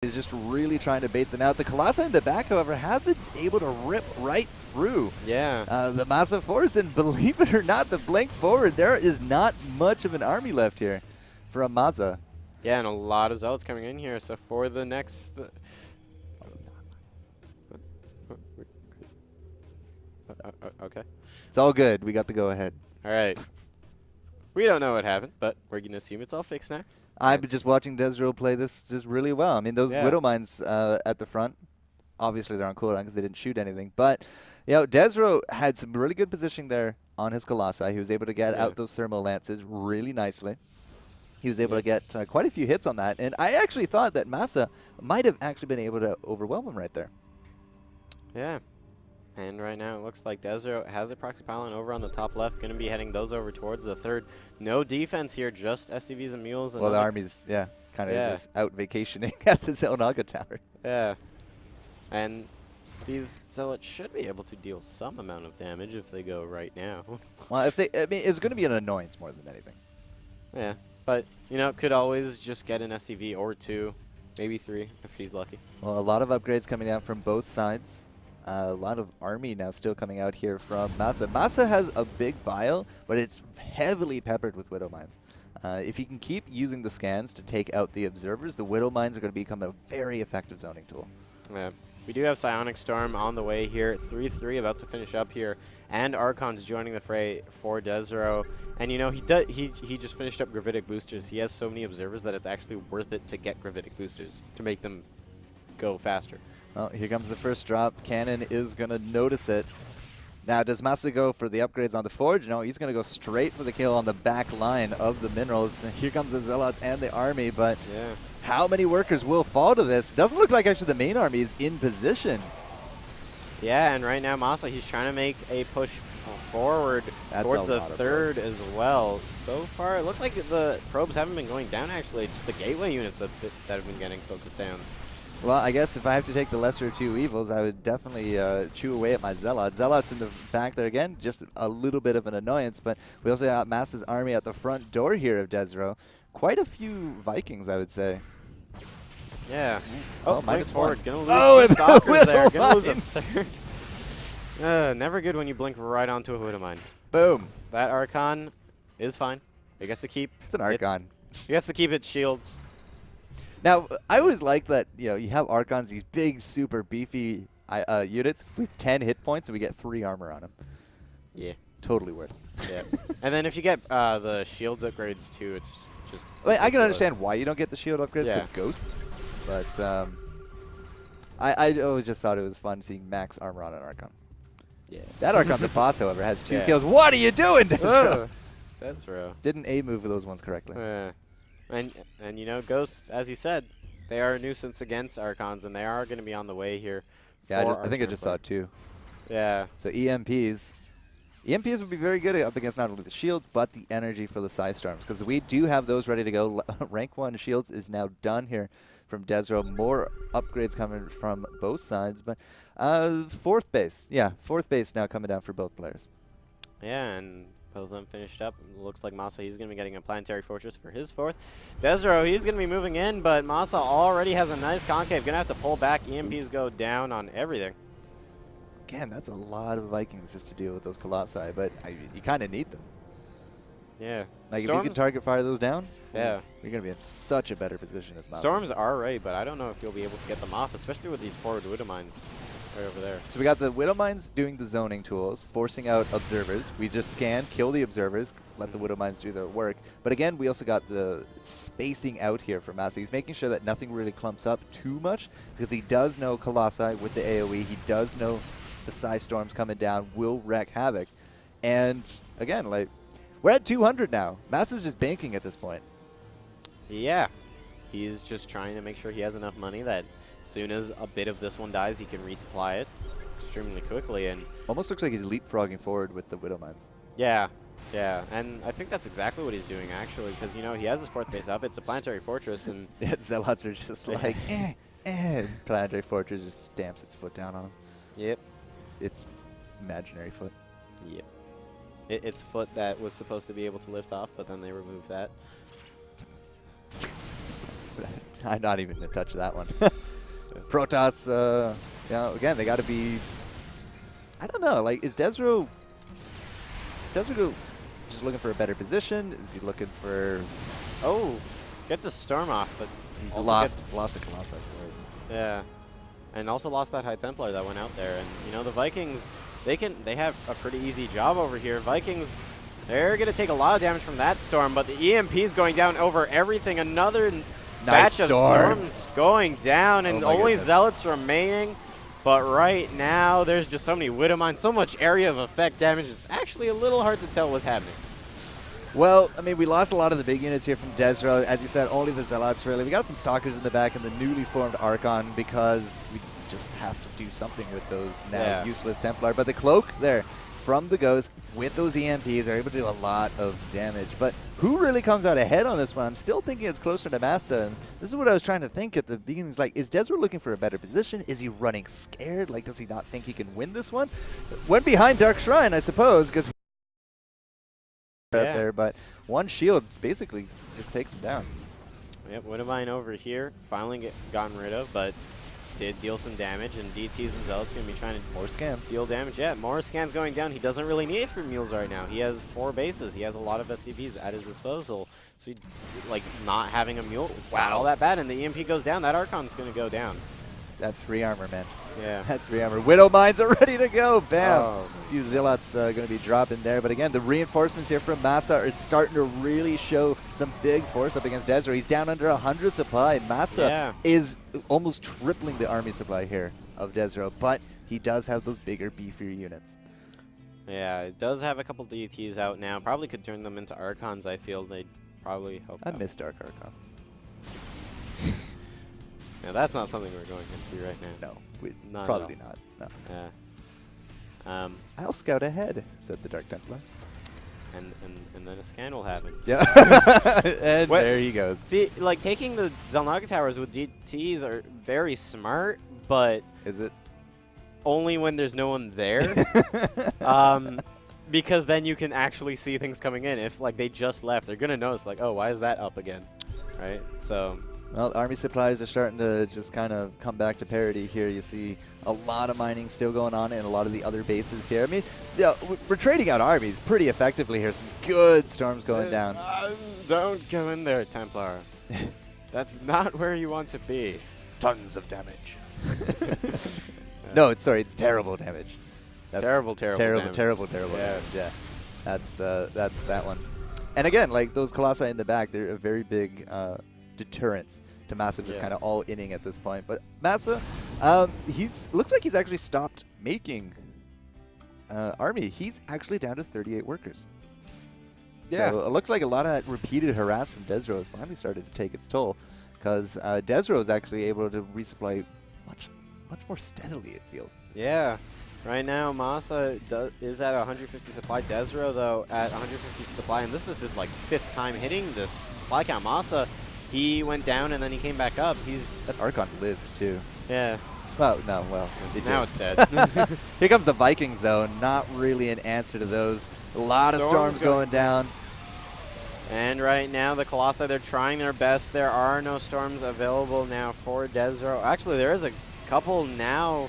is just really trying to bait them out. The Colossi in the back, however, have been able to rip right through the MaSa force, and believe it or not, the blink forward, there is not much of an army left here from MaSa. Yeah, and a lot of zealots coming in here. So for the next... okay. It's all good. We got the go-ahead. All right. We don't know what happened, but we're going to assume it's all fixed now. I've been just watching desRow play this just really well. I mean, those Widow Mines at the front, obviously they're on cooldown because they didn't shoot anything. But, you know, desRow had some really good positioning there on his Colossi. He was able to get out those thermal lances really nicely. He was able to get quite a few hits on that. And I actually thought that MaSa might have actually been able to overwhelm him right there. Yeah. And right now it looks like desRow has a proxy pylon over on the top left, going to be heading those over towards the third. No defense here, just SCVs and mules. And well, the army's, kind of just out vacationing at the Zelnaga Tower. Yeah. And these zealots should be able to deal some amount of damage if they go right now. Well, if they, I mean, it's going to be an annoyance more than anything. Yeah. But, you know, could always just get an SCV or two, maybe three if he's lucky. Well, a lot of upgrades coming down from both sides. A lot of army now still coming out here from MaSa. MaSa has a big bio, but it's heavily peppered with Widow Mines. If he can keep using the scans to take out the observers, the Widow Mines are going to become a very effective zoning tool. Yeah. We do have Psionic Storm on the way here. 3-3 about to finish up here. And Archon's joining the fray for desRow. And, you know, he just finished up Gravitic Boosters. He has so many observers that it's actually worth it to get Gravitic Boosters to make them go faster. Well, here comes the first drop. Cannon is going to notice it. Now, does MaSa go for the upgrades on the Forge? No, he's going to go straight for the kill on the back line of the minerals. And here comes the Zealots and the army, but how many workers will fall to this? Doesn't look like actually the main army is in position. Yeah, and right now MaSa, he's trying to make a push forward towards the third as well. So far, it looks like the probes haven't been going down, actually. It's the gateway units that have been getting focused down. Well, I guess if I have to take the lesser of two evils, I would definitely chew away at my Zealots. Zealots in the back there again, just a little bit of an annoyance, but we also got MaSa's army at the front door here of desRow. Quite a few Vikings, I would say. Yeah. Oh, -4. Gonna lose two stalkers there. Gonna lose a third. Never good when you blink right onto a Widow Mine. Boom. That Archon is fine. He gets to keep. It's an Archon. He gets to keep its shields. Now, I always like that, you know, you have Archons, these big, super beefy units with 10 hit points, and we get 3 armor on them. Yeah. Totally worth it. Yeah. And then if you get the shields upgrades, too, it's just Wait, I can understand why you don't get the shield upgrades, because ghosts. But I always just thought it was fun seeing max armor on an Archon. Yeah. That Archon, the boss, however, has 2 kills. What are you doing, desRow? desRow. Didn't A-move those ones correctly. And you know, ghosts, as you said, they are a nuisance against Archons, and they are going to be on the way here. Yeah, I think I just saw 2. Yeah. So EMPs. EMPs would be very good up against not only the shield, but the energy for the Psy Storms, because we do have those ready to go. Rank 1 shields is now done here from desRow. More upgrades coming from both sides, but 4th base. Yeah, 4th base now coming down for both players. Yeah, and both of them finished up. Looks like MaSa, he's going to be getting a Planetary Fortress for his 4th. desRow, he's going to be moving in, but MaSa already has a nice concave. Going to have to pull back. EMPs go down on everything. Again, that's a lot of Vikings just to deal with those Colossi, but you kind of need them. Yeah. Like, if you can target fire those down, you're going to be in such a better position as MaSa. Storms are right, but I don't know if you'll be able to get them off, especially with these forward Widow Mines right over there. So we got the Widow Mines doing the zoning tools, forcing out observers. We just scan, kill the observers, let the Widow Mines do their work. But again, we also got the spacing out here for MaSa. He's making sure that nothing really clumps up too much, because he does know Colossi with the AoE. He does know the Psy Storms coming down will wreak havoc. And again, like, we're at 200 now. MaSa's just banking at this point. Yeah. He's just trying to make sure he has enough money that as soon as a bit of this one dies, he can resupply it extremely quickly. And almost looks like he's leapfrogging forward with the Widow Mines. Yeah. Yeah, and I think that's exactly what he's doing, actually, because, you know, he has his 4th base up. It's a Planetary Fortress, and Zealots are just like, Planetary Fortress just stamps its foot down on him. Yep. It's imaginary foot. Yep. It's foot that was supposed to be able to lift off, but then they removed that. I'm not even going to touch that one. Protoss, you know, again, they got to be, I don't know, like, is desRow just looking for a better position? Is he looking for... Oh, gets a storm off, but He's also lost a Colossi for it. yeah, and also lost that High Templar that went out there. And you know, the Vikings, they have a pretty easy job over here. Vikings, they're gonna take a lot of damage from that storm, but the EMP is going down over everything. Another batch of storms going down, and only Zealots remaining. But right now, there's just so many Widow Mines, so much area of effect damage. It's actually a little hard to tell what's happening. Well, I mean, we lost a lot of the big units here from desRow. As you said, only the Zealots, really. We got some Stalkers in the back and the newly formed Archon because we just have to do something with those now useless Templar. But the Cloak there from the Ghost with those EMPs are able to do a lot of damage. But who really comes out ahead on this one? I'm still thinking it's closer to MaSa. And this is what I was trying to think at the beginning. It's like, is desRow looking for a better position? Is he running scared? Like, does he not think he can win this one? Went behind Dark Shrine, I suppose, because out there, but one shield basically just takes him down. Yep, Widowmine over here, finally gotten rid of, but did deal some damage, and DTs and Zealots going to be trying to more scans. Deal damage. Yeah, more scans going down. He doesn't really need it for mules right now. He has 4 bases. He has a lot of SCVs at his disposal. So, like, not having a mule, it's not all that bad, and the EMP goes down. That Archon's going to go down. That 3 armor, man. Yeah. That 3 armor. Widow Mines are ready to go. Bam. A few Zealots going to be dropping there. But again, the reinforcements here from MaSa are starting to really show some big force up against desRow. He's down under 100 supply. MaSa is almost tripling the army supply here of desRow. But he does have those bigger, beefier units. Yeah, it does have a couple DTs out now. Probably could turn them into Archons, I feel. They'd probably help I miss Dark Archons. Yeah, that's not something we're going into right now. No, probably not. No. Yeah. I'll scout ahead, said the Dark Templar. And then a scan will happen. Yeah. And there he goes. See, like, taking the Xel'Naga towers with DTs are very smart, but... Is it? Only when there's no one there. Because then you can actually see things coming in. If, like, they just left, they're going to notice, like, oh, why is that up again? Right? So... Well, army supplies are starting to just kind of come back to parity here. You see a lot of mining still going on in a lot of the other bases here. I mean, yeah, we're trading out armies pretty effectively here. Some good storms going down. Don't go in there, Templar. That's not where you want to be. Tons of damage. No, it's terrible damage. That's terrible damage. Terrible damage. Yeah, that's that one. And again, like those Colossi in the back, they're a very big deterrence to MaSa just kind of all inning at this point. But MaSa, looks like he's actually stopped making army. He's actually down to 38 workers. Yeah. So it looks like a lot of that repeated harass from desRow has finally started to take its toll, because desRow is actually able to resupply much more steadily, it feels. Yeah. Right now, MaSa is at 150 supply. desRow, though, at 150 supply. And this is his, like, 5th time hitting this supply count. MaSa, he went down and then he came back up. That Archon lived, too. Yeah. Well, no, now it's dead. Here comes the Vikings, though. Not really an answer to those. A lot of storms going down. And right now, the Colossi, they're trying their best. There are no storms available now for desRow. Actually, there is a couple now,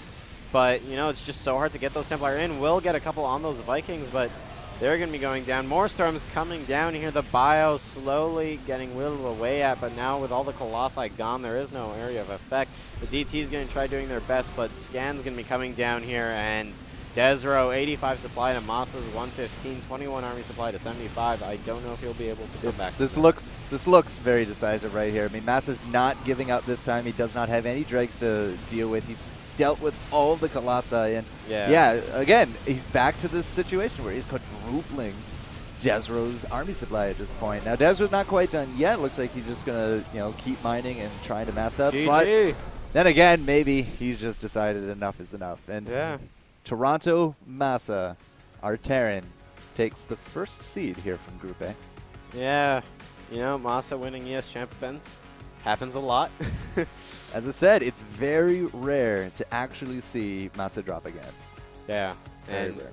but, you know, it's just so hard to get those Templar in. We'll get a couple on those Vikings, but they're going to be going down. More storms coming down here. The bio slowly getting whittled away at, but now with all the Colossi gone, there is no area of effect. The DT is going to try doing their best, but Scan's going to be coming down here, and desRow, 85 supply to MaSa's 115, 21 army supply to 75. I don't know if he'll be able to come back. This looks very decisive right here. I mean, MaSa's not giving up this time. He does not have any dregs to deal with. He's dealt with all the Colossi, and again, he's back to this situation where he's quadrupling desRow's army supply at this point. Now, desRow's not quite done yet. Looks like he's just gonna, keep mining and trying to mass up. GG. But then again, maybe he's just decided enough is enough. And Toronto MaSa, our Terran, takes the first seed here from Group A. Yeah, MaSa winning ESChamp events happens a lot. As I said, it's very rare to actually see MaSa drop again. Yeah, very rare.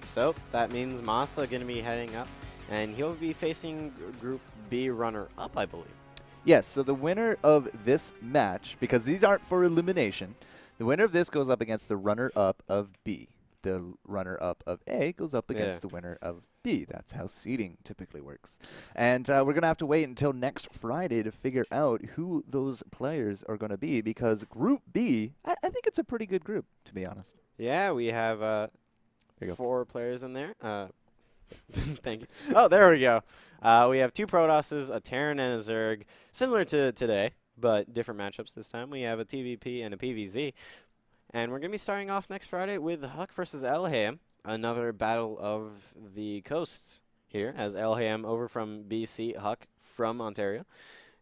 So that means MaSa going to be heading up, and he'll be facing Group B runner-up, I believe. Yes, so the winner of this match, because these aren't for elimination, the winner of this goes up against the runner-up of B. The runner-up of A goes up against the winner of B. That's how seeding typically works. And we're going to have to wait until next Friday to figure out who those players are going to be, because Group B, I think it's a pretty good group, to be honest. Yeah, we have 4 players in there. Thank you. Oh, there we go. We have 2 Protosses, a Terran, and a Zerg, similar to today, but different matchups this time. We have a TVP and a PVZ. And we're going to be starting off next Friday with Huck versus ESChamp, another battle of the coasts here, as ESChamp over from BC, Huck from Ontario.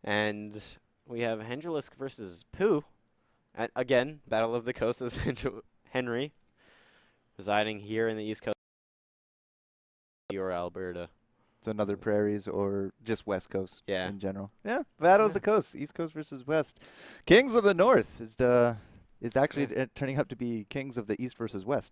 And we have Hendrilisk versus Pooh. Again, battle of the coasts as Henry, residing here in the East Coast or Alberta. It's another prairies or just West Coast in general. Yeah, battle of the coast, East Coast versus West. Kings of the North is actually turning out to be Kings of the East versus West.